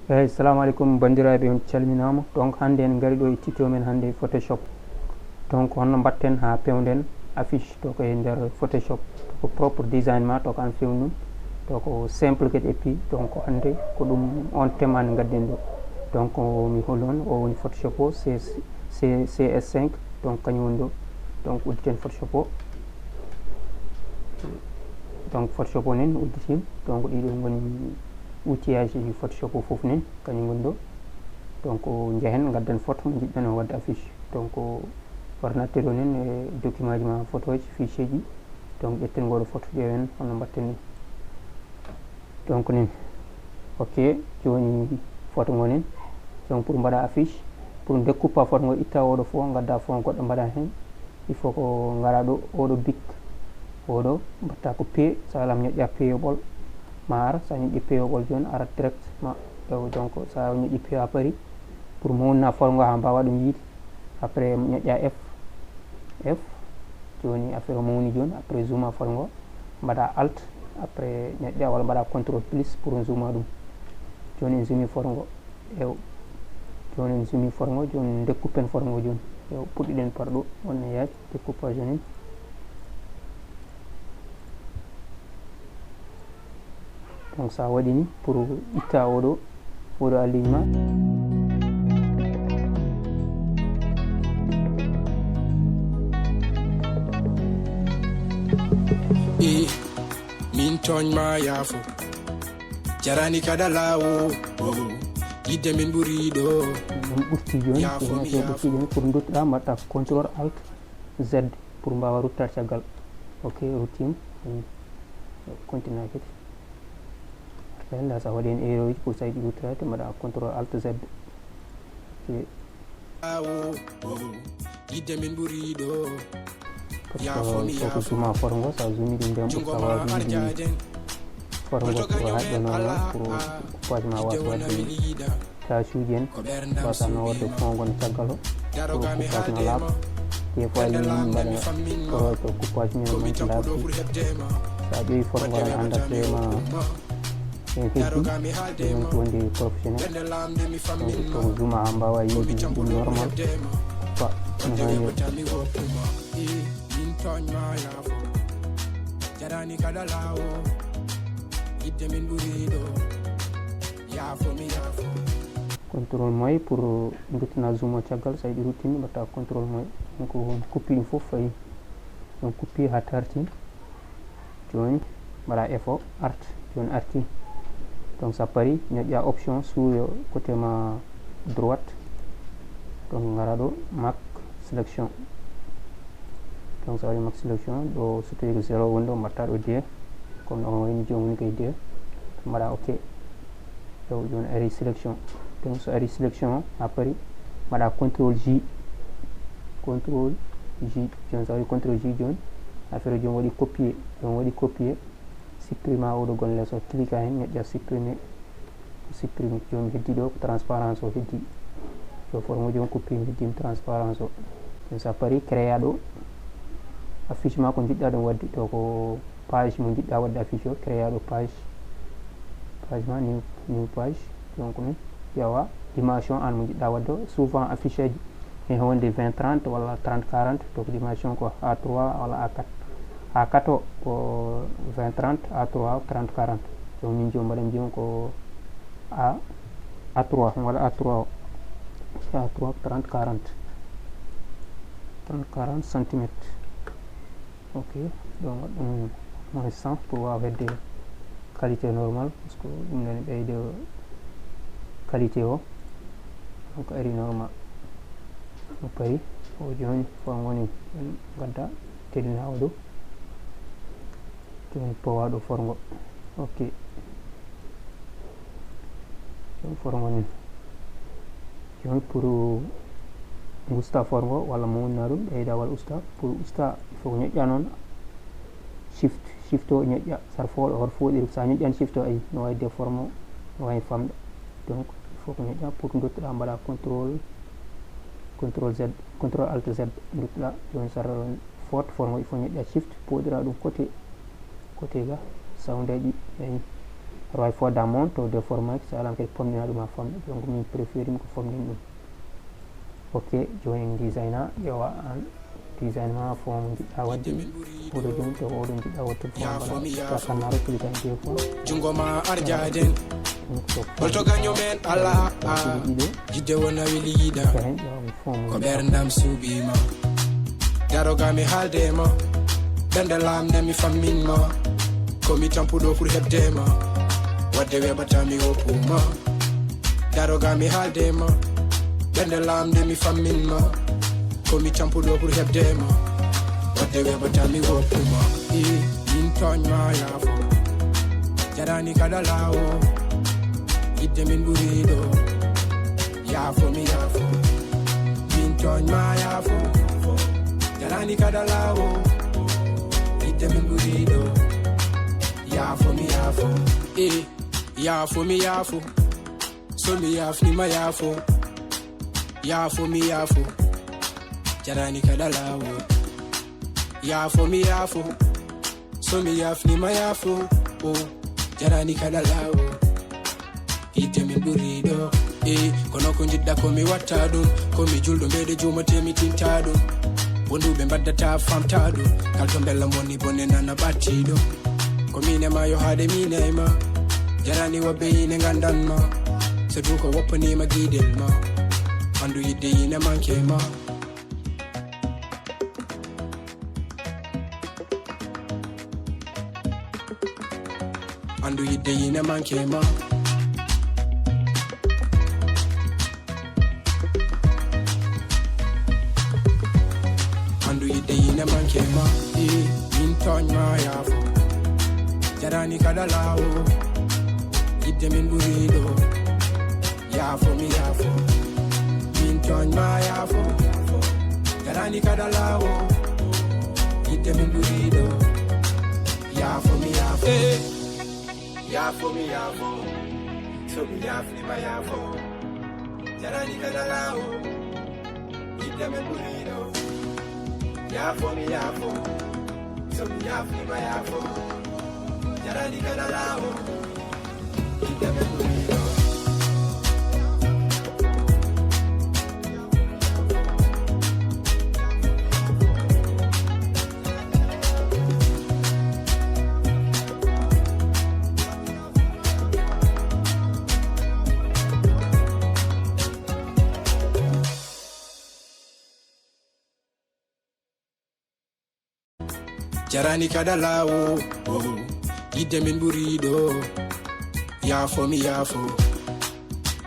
Assalamu alaikum bandiraɓe, on calminama. Donc hande en gari ɗo e tuto men hande Photoshop. Donc honno batten ha pewden affiche to ko e nder Photoshop, to ko propre design ma to ko an fewnum, to ko simple kadi. Et puis donc hande ko ɗum on temane gadden ɗo. Donc mi holon o woni Photoshop o CS5. donc kañum woni ɗo. Donc udditen Photoshop o. Donc Photoshop o nen udditim. Donc ɗiɗo woni outillage Photoshop o foof nen kañum woni ɗo. donc jehen gadden photo mo jiɗɗen o wadde affiche. donc ordinateur o nen e document ji ma photo ji fichier ji. donc ƴetten ngoɗo photo ƴeewen hono mbatten ni. donc nen ok, joni photo ngo nen. donc pour mbaɗa affiche, pour découpa photo ngo, itta oɗo fo gadda fond goɗɗo mbaɗa hen. il faut ko ngara ɗo oɗo bic oɗo mbatta ko p, sa lam ñoƴƴa peyoɓol ma ara. sa ñoƴƴi peyoɓol joni arat direct ma ɗo. donc sa ñoƴƴi peyo ha paari pour mo wonna photo ngo ha mbawa ɗum yiide. après ñoƴƴa f joni affaire o mo woni joni. après zooma photo ngo, mbaɗa alt, après ñoƴƴa walla mbaɗa contrôle plus pour zooma ɗum. joni en zoomii photo ngo ew. joni en zoomii photo ngo, joni découpen photo ngo joni. ew puɗɗiɗen par ɗo wonno yaaj découpage ni. donc sa waɗi ni pour itta oɗo alignement. min toñma yaafo jarani kada lawo yidde min ɓuri ɗo min ɓurti joni. ɓurti joni pour duttoɗa mbatta contrôle alt z pour mbawa ruttade caggal. ok ruttima continue kadi. là sa waɗi en erreur ji pour sa yiɗi ruttirade mbaɗa contrôle alt z. yidde min ɓuri ɗo ko zooma photo ngo, sa zoomi ɗum ndem sa wawa zoomide photo ngo pour haɗɗo noon pour coupage ma wasa wadde tâche uji en wasano wadde fond gon caggal o pour coupage ma laaɓa. des fois yimɓe mbaɗa to coupage men manque laaɓi. sa ƴeewi photo ngo aɗa anda vraiment en heddi ɗum wonde professionnel. donc to zooma ha mbawa yiide ɗum normal quoi no hani. toñma yaafo jarani kada lawo yidde min ɓuri ɗo yaafo mi yaafo. contrôle moy pour duttina zoom o caggal. sa yiɗi ruttini mbatta contrôle moy. donc kuppi ɗum foof fayi. donc kuppi ha tarti joni mbaɗa effort art. joni arti. donc sa paari ñoƴƴa option sous côté ma droite. donc ngara ɗo mac sélection. donc sa waɗi max sélection ɗo so tawi ko 0 woni ɗo mbatta ɗo d comme no wayni joni woni koye d. mbaɗa ok. ɗo joni ari sélection. donc so ari sélection ha paari mbaɗa contrôle j. contrôle j joni sa waɗi contrôle j joni affaire joni waɗi copier. joni waɗi copier supprima oɗo gon less o cliqua hen ñoƴƴa supprimer. supprime joni heddi ɗo ko transparence o heddi. so photo ngo joni couppi heddima transparence o. joni sa paari créa ɗo affiche ma ko jiɗɗa ɗum wadde. to ko page mo jiɗɗa wadde affiche o. créa ɗo page ma new page. donc ni ƴeewa dimension an mo jiɗɗa wadde o. souvent affiche aji e wonde 20-30 walla 30-40. donc dimension ko A3 walla A4. A4 o ko 20-30, A3 30-40. donc min joni mbaɗen joni ko A3 walla A3 o. A3 30-40 cm. ok donc ɗum moins 100 pour wawa hedde qualité normal, par ce que ɗum nani ɓeyde qualité o. donc ari normal no paari o joni photo ngoni gadda tellina o ɗo. joni powa ɗo photo ngo. ok joni photo ngoni joni pour usta photo ngo walla mo wonna ɗum ɓeyda walla usta. pour usta il faut ko ñoƴƴa noon shift o ñoƴƴa sarfoɗo hoto foɗiri. sa ñoƴƴani shift o ayi no wawi déforme no wawi famɗa. donc il faut ko ñoƴƴa pour duttoɗa mbaɗa contrôle z, contrôle alt z duttoɗa. joni sar photo ngo il faut ñoƴƴa shift poɗira ɗum côté ga sound aji ayi way fodamon to déformé so alam kadi pomnina ɗum ha famɗi donc min préféri mi ko famɗin ɗum. Ok, joni en designa ƴewa an design ma fo mo jiɗɗa wadde oɗo joni to oɗo jiɗɗa wattude fo kannaro cliquan deux fois jungo ma arjaden holto gaño men ala jidde wona weli yida ko ɓerdam suuɓima darogami haaldema ɓernde lamde mi famminma komi tampuɗo pour heɓdema wadde weɓatami woppuma darogami haaldema ɓernde lamde mi famminma komi tampuɗo pour heɓdema wadde weɓatami woppuma min toñma yaafo jarani kada lawo yidde min ɓuriɗo yaafo mi yaafo min toñma yaafo jarani kada lawo yidde min ɓuriɗo yaafo mi yaafo yaafo mi yaafo so mi yaafnima yaafo yaafo mi yaafo jarani kada lawo yaafo mi yaafo so mi yaafnima yaafo jarani kada lawo yidde min ɓuriɗo kono ko jiɗɗa komi watta ɗum komi julɗo mbeɗe jumatemi tinta ɗum wonduɓe mbaddata famta ɗum kalto bella moni bone nana ɓattiɗo ko mine ma yo haade mine e ma jarani wobɓe yine gandanma so du ko woppanima guiɗel ma andu yidde yine manque ma andu yidde yine manque ma andu yidde yine manque ma min toñma yaafo jarani kada lawo yidde min ɓuriɗo yaafo mi yaafo min toñma yaafo jarani kada lawo yidde min ɓuriɗo yaafo mi yaafo yaafo mi yaafo so mi yaafnima yaafo jarani kada lawo yidde min ɓuriɗo yaafo mi yaafo so mi yaafnima yaafo jarani kada lawo yidde min ɓuriɗo jarani kada lawo yidde min ɓuriɗo yaafo mi yaafo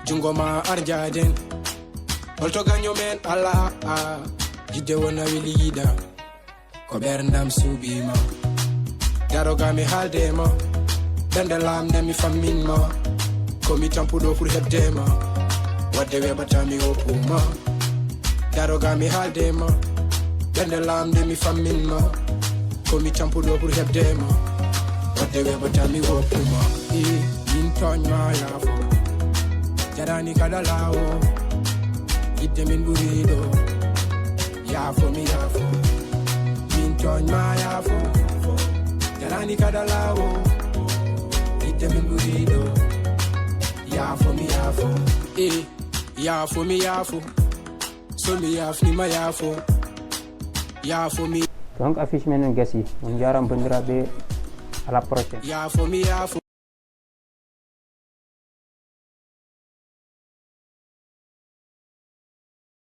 jungo ma arjaden holto gaño men ala jidde wona weli yida ko ɓerdam suuɓima darogami haaldema ɓernde lamde mi famminma komi tampuɗo pour heɓdema wadde weɓatami woppuma darogami haaldema ɓernde lamde mi famminma komi tampuɗo pour heɓdema wadde weɓatami woppuma min toñma yaafo jarani kada lawo yidde min ɓuriɗo yaafo mi yaafo min toñma yaafo jarani kada lawo yidde min ɓuriɗo yaafo mi yaafo yaafo mi yaafo so mi yaafnima yaafo yaafo mi donc affiche men gasi on jaram bandiraɓe à la prochaine.